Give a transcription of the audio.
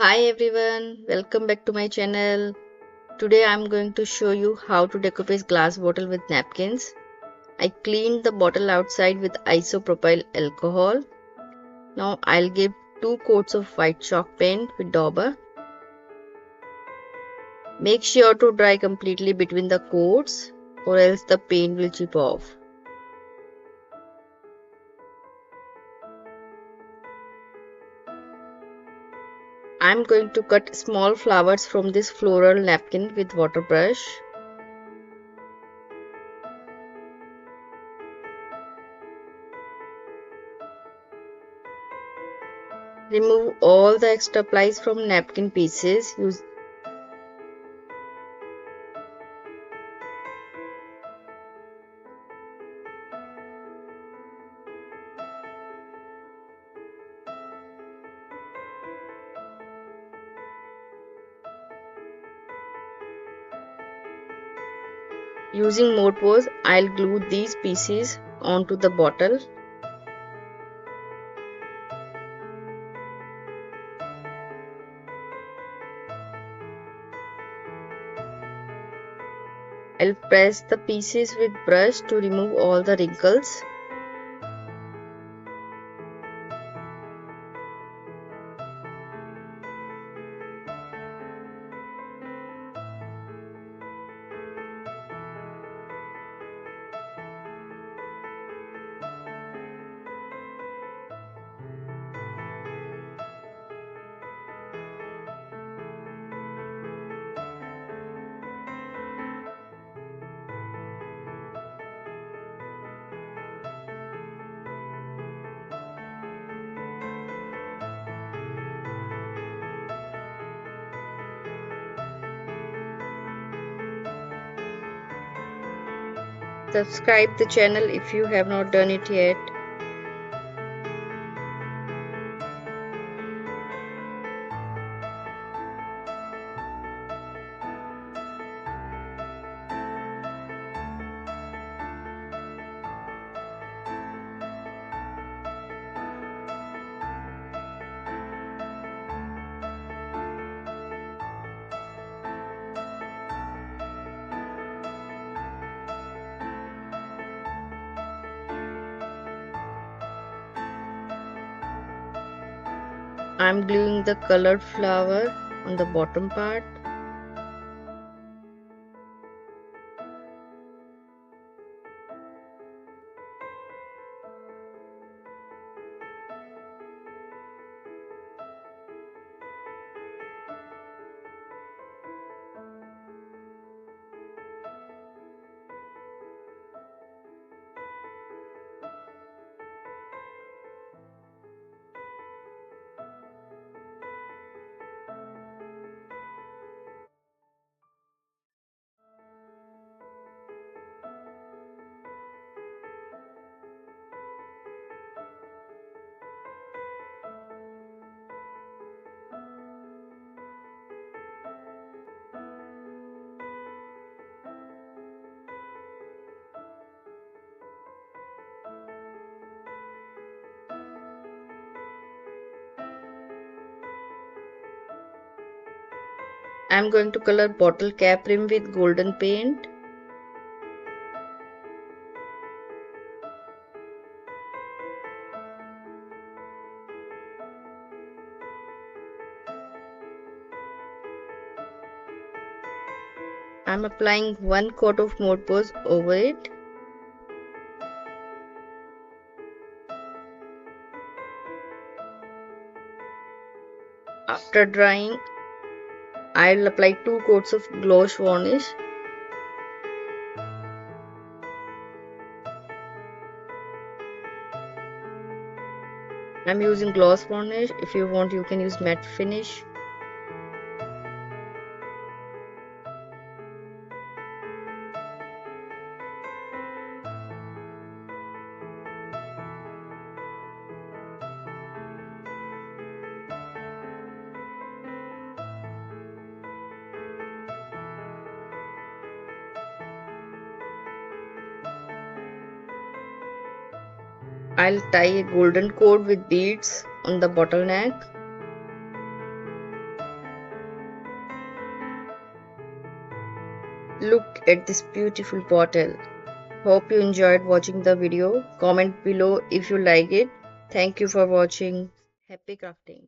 Hi everyone, welcome back to my channel. Today I'm going to show you how to decoupage glass bottle with napkins. I cleaned the bottle outside with isopropyl alcohol. Now I'll give 2 coats of white chalk paint with dauber. Make sure to dry completely between the coats or else the paint will chip off. I'm going to cut small flowers from this floral napkin with water brush. Remove all the extra plies from napkin pieces. Using Morpose, I'll glue these pieces onto the bottle. I'll press the pieces with brush to remove all the wrinkles. Subscribe the channel if you have not done it yet. I'm gluing the colored flower on the bottom part. I'm going to color bottle cap rim with golden paint. I'm applying 1 coat of Morpose over it. After drying, I'll apply 2 coats of gloss varnish. I'm using gloss varnish. If you want, you can use matte finish. I'll tie a golden cord with beads on the bottleneck. Look at this beautiful bottle. Hope you enjoyed watching the video. Comment below if you like it. Thank you for watching. Happy crafting.